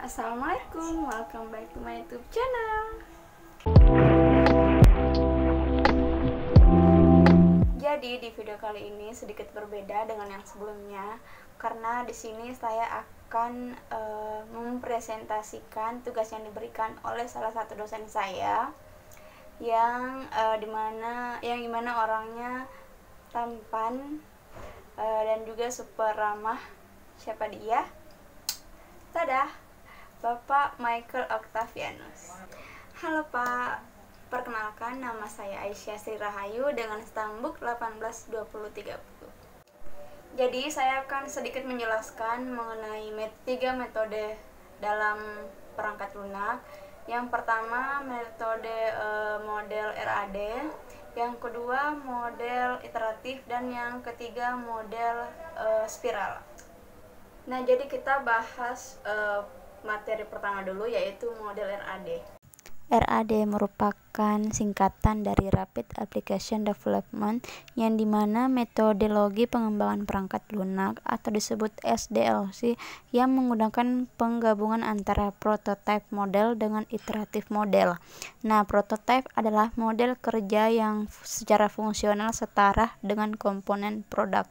Assalamualaikum, welcome back to my YouTube channel. Jadi di video kali ini sedikit berbeda dengan yang sebelumnya, karena di sini saya akan mempresentasikan tugas yang diberikan oleh salah satu dosen saya, yang dimana orangnya tampan dan juga super ramah. Siapa dia? Tadah, Bapak Michael Octavianus. Halo Pak, perkenalkan nama saya Aisyah Sri Rahayu dengan stambuk 182030. Jadi saya akan sedikit menjelaskan mengenai tiga metode dalam perangkat lunak. Yang pertama metode model RAD, yang kedua model iteratif, dan yang ketiga model spiral. Nah, jadi kita bahas materi pertama dulu, yaitu model RAD. RAD merupakan singkatan dari Rapid Application Development, yang dimana metodologi pengembangan perangkat lunak atau disebut SDLC yang menggunakan penggabungan antara prototype model dengan iteratif model. Nah, prototype adalah model kerja yang secara fungsional setara dengan komponen produk.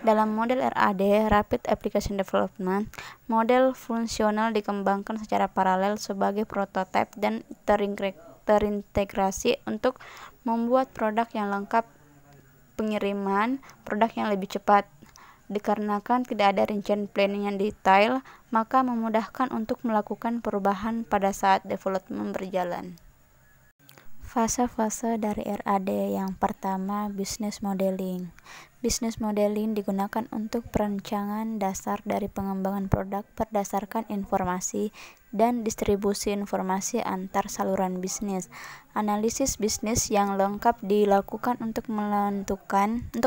Dalam model RAD, Rapid Application Development, model fungsional dikembangkan secara paralel sebagai prototipe dan terintegrasi untuk membuat produk yang lengkap pengiriman, produk yang lebih cepat. Dikarenakan tidak ada rincian planning yang detail, maka memudahkan untuk melakukan perubahan pada saat development berjalan. Fase-fase dari RAD. Yang pertama, business modeling. Business modeling digunakan untuk perencanaan dasar dari pengembangan produk berdasarkan informasi dan distribusi informasi antar saluran bisnis. Analisis bisnis yang lengkap dilakukan untuk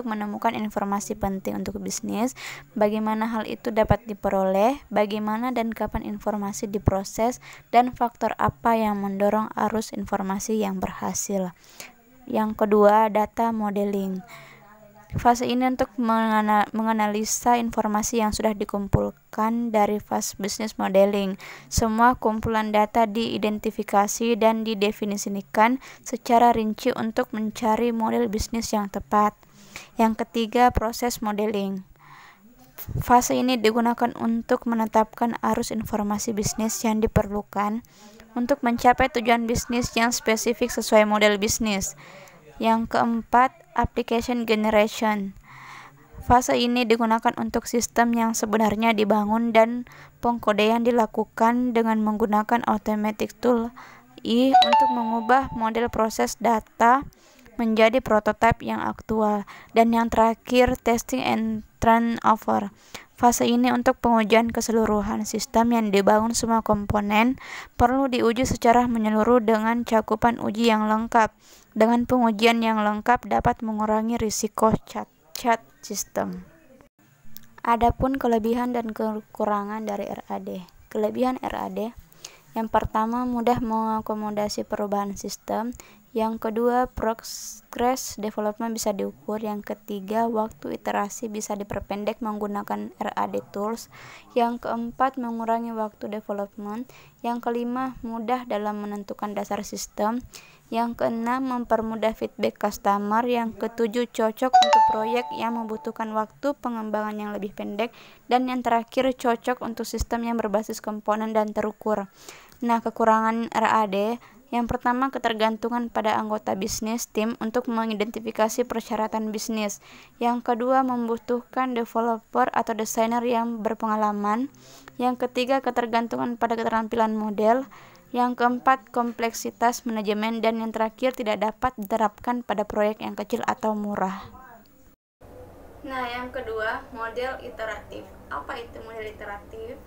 menemukan informasi penting untuk bisnis, bagaimana hal itu dapat diperoleh, bagaimana dan kapan informasi diproses, dan faktor apa yang mendorong arus informasi yang berhasil. Yang kedua, data modeling. Fase ini untuk menganalisa informasi yang sudah dikumpulkan dari fase business modeling. Semua kumpulan data diidentifikasi dan didefinisikan secara rinci untuk mencari model bisnis yang tepat. Yang ketiga, proses modeling. Fase ini digunakan untuk menetapkan arus informasi bisnis yang diperlukan untuk mencapai tujuan bisnis yang spesifik sesuai model bisnis. Yang keempat, application generation. Fase ini digunakan untuk sistem yang sebenarnya dibangun dan pengkodean dilakukan dengan menggunakan automatic tool untuk mengubah model proses data menjadi prototipe yang aktual. Dan yang terakhir, testing and turnover. Fase ini untuk pengujian keseluruhan sistem yang dibangun. Semua komponen perlu diuji secara menyeluruh dengan cakupan uji yang lengkap. Dengan pengujian yang lengkap dapat mengurangi risiko cacat sistem. Adapun kelebihan dan kekurangan dari RAD. Kelebihan RAD: yang pertama, mudah mengakomodasi perubahan sistem. Yang kedua, progress development bisa diukur. Yang ketiga, waktu iterasi bisa diperpendek menggunakan RAD tools. Yang keempat, mengurangi waktu development. Yang kelima, mudah dalam menentukan dasar sistem. Yang keenam, mempermudah feedback customer. Yang ketujuh, cocok untuk proyek yang membutuhkan waktu pengembangan yang lebih pendek. Dan yang terakhir, cocok untuk sistem yang berbasis komponen dan terukur. Nah, kekurangan RAD: yang pertama, ketergantungan pada anggota bisnis tim untuk mengidentifikasi persyaratan bisnis. Yang kedua, membutuhkan developer atau desainer yang berpengalaman. Yang ketiga, ketergantungan pada keterampilan model. Yang keempat, kompleksitas manajemen. Dan yang terakhir, tidak dapat diterapkan pada proyek yang kecil atau murah. Nah, yang kedua, model iteratif. Apa itu model iteratif?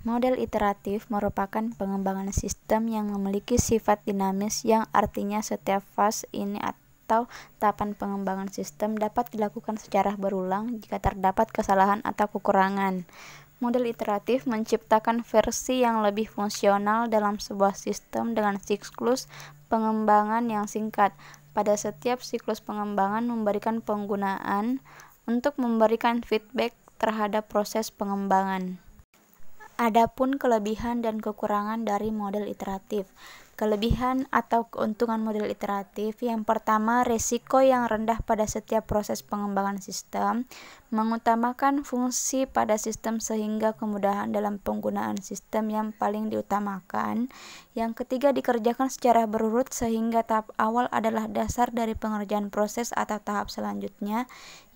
Model iteratif merupakan pengembangan sistem yang memiliki sifat dinamis, yang artinya setiap fase ini atau tahapan pengembangan sistem dapat dilakukan secara berulang jika terdapat kesalahan atau kekurangan. Model iteratif menciptakan versi yang lebih fungsional dalam sebuah sistem dengan siklus pengembangan yang singkat. Pada setiap siklus pengembangan memberikan penggunaan untuk memberikan feedback terhadap proses pengembangan. Adapun kelebihan dan kekurangan dari model iteratif. Kelebihan atau keuntungan model iteratif, yang pertama, risiko yang rendah pada setiap proses pengembangan sistem, mengutamakan fungsi pada sistem sehingga kemudahan dalam penggunaan sistem yang paling diutamakan. Yang ketiga, dikerjakan secara berurut sehingga tahap awal adalah dasar dari pengerjaan proses atau tahap selanjutnya.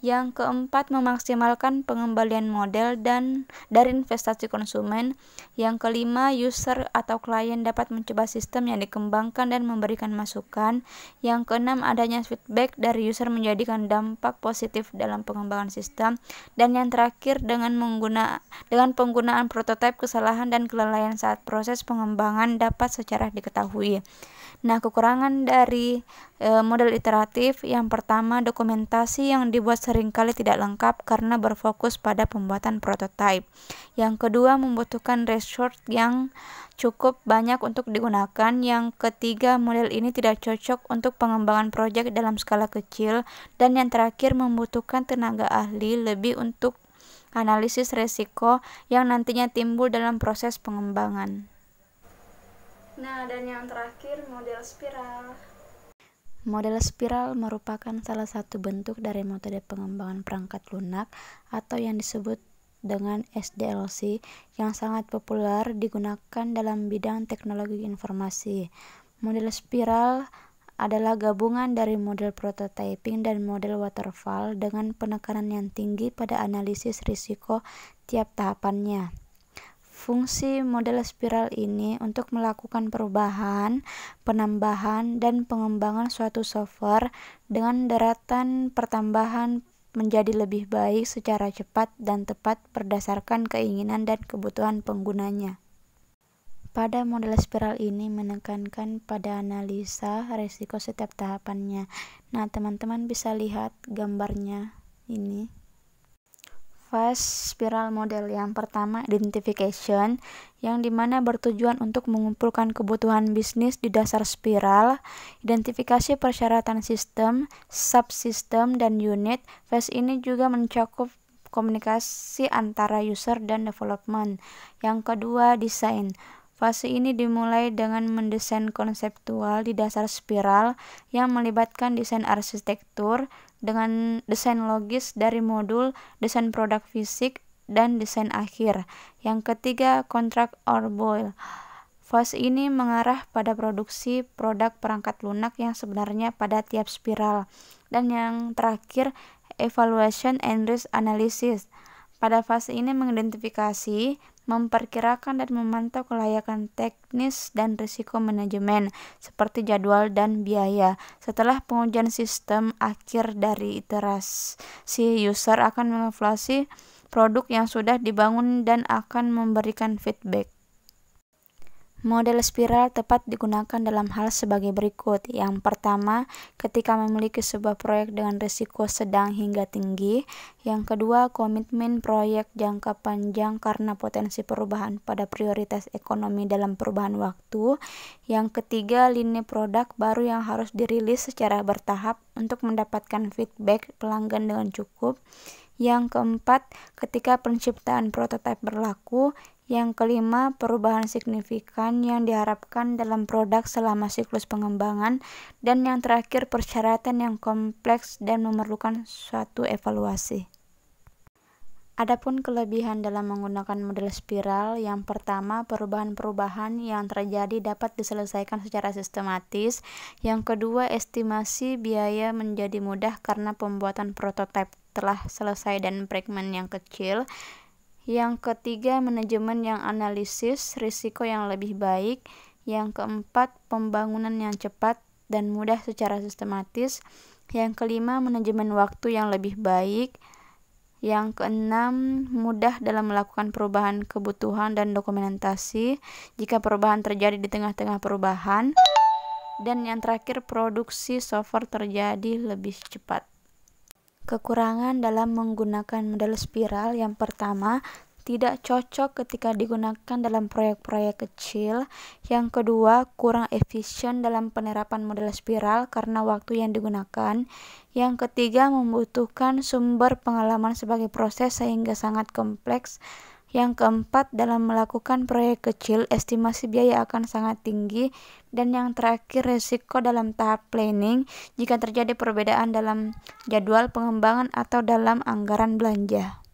Yang keempat, memaksimalkan pengembalian model dan dari investasi konsumen. Yang kelima, user atau klien dapat mencoba sistem yang dikembangkan dan memberikan masukan. Yang keenam, adanya feedback dari user menjadikan dampak positif dalam pengembangan sistem. Dan yang terakhir, dengan penggunaan prototipe, kesalahan dan kelalaian saat proses pengembangan dapat secara diketahui. Nah, kekurangan dari model iteratif, yang pertama, dokumentasi yang dibuat seringkali tidak lengkap karena berfokus pada pembuatan prototipe. Yang kedua, membutuhkan resource yang cukup banyak untuk digunakan. Yang ketiga, model ini tidak cocok untuk pengembangan proyek dalam skala kecil. Dan yang terakhir, membutuhkan tenaga ahli lebih untuk analisis risiko yang nantinya timbul dalam proses pengembangan. Nah, dan yang terakhir, model spiral. Model spiral merupakan salah satu bentuk dari metode pengembangan perangkat lunak atau yang disebut dengan SDLC yang sangat populer digunakan dalam bidang teknologi informasi. Model spiral adalah gabungan dari model prototyping dan model waterfall dengan penekanan yang tinggi pada analisis risiko tiap tahapannya. Fungsi model spiral ini untuk melakukan perubahan, penambahan, dan pengembangan suatu software dengan daratan pertambahan menjadi lebih baik secara cepat dan tepat berdasarkan keinginan dan kebutuhan penggunanya. Pada model spiral ini menekankan pada analisa risiko setiap tahapannya. Nah, teman-teman bisa lihat gambarnya ini. Fase spiral model yang pertama, identification, yang dimana bertujuan untuk mengumpulkan kebutuhan bisnis di dasar spiral. Identifikasi persyaratan sistem, subsistem, dan unit. Fase ini juga mencakup komunikasi antara user dan development. Yang kedua, desain. Fase ini dimulai dengan mendesain konseptual di dasar spiral yang melibatkan desain arsitektur dengan desain logis dari modul, desain produk fisik, dan desain akhir. Yang ketiga, contract or build. Fase ini mengarah pada produksi produk perangkat lunak yang sebenarnya pada tiap spiral. Dan yang terakhir, evaluation and risk analysis. Pada fase ini mengidentifikasi, memperkirakan dan memantau kelayakan teknis dan risiko manajemen seperti jadwal dan biaya. Setelah pengujian sistem akhir dari iterasi, user akan mengevaluasi produk yang sudah dibangun dan akan memberikan feedback. Model spiral tepat digunakan dalam hal sebagai berikut. Yang pertama, ketika memiliki sebuah proyek dengan risiko sedang hingga tinggi. Yang kedua, komitmen proyek jangka panjang karena potensi perubahan pada prioritas ekonomi dalam perubahan waktu. Yang ketiga, lini produk baru yang harus dirilis secara bertahap untuk mendapatkan feedback pelanggan dengan cukup. Yang keempat, ketika penciptaan prototipe berlaku. Yang kelima, perubahan signifikan yang diharapkan dalam produk selama siklus pengembangan. Dan yang terakhir, persyaratan yang kompleks dan memerlukan suatu evaluasi. Adapun kelebihan dalam menggunakan model spiral, yang pertama, perubahan-perubahan yang terjadi dapat diselesaikan secara sistematis. Yang kedua, estimasi biaya menjadi mudah karena pembuatan prototipe telah selesai dan fragmen yang kecil. Yang ketiga, manajemen yang analisis risiko yang lebih baik. Yang keempat, pembangunan yang cepat dan mudah secara sistematis. Yang kelima, manajemen waktu yang lebih baik. Yang keenam, mudah dalam melakukan perubahan kebutuhan dan dokumentasi jika perubahan terjadi di tengah-tengah perubahan. Dan yang terakhir, produksi software terjadi lebih cepat. Kekurangan dalam menggunakan model spiral, yang pertama, tidak cocok ketika digunakan dalam proyek-proyek kecil. Yang kedua, kurang efisien dalam penerapan model spiral karena waktu yang digunakan. Yang ketiga, membutuhkan sumber pengalaman sebagai proses sehingga sangat kompleks. Yang keempat, dalam melakukan proyek kecil, estimasi biaya akan sangat tinggi. Dan yang terakhir, risiko dalam tahap planning jika terjadi perbedaan dalam jadwal pengembangan atau dalam anggaran belanja.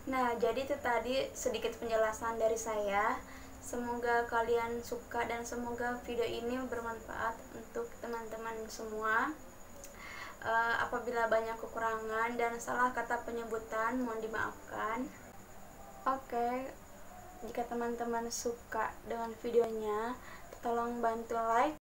Nah, jadi itu tadi sedikit penjelasan dari saya. Semoga kalian suka dan semoga video ini bermanfaat untuk teman-teman semua. Apabila banyak kekurangan dan salah kata penyebutan, mohon dimaafkan. Oke, jika teman-teman suka dengan videonya, tolong bantu like,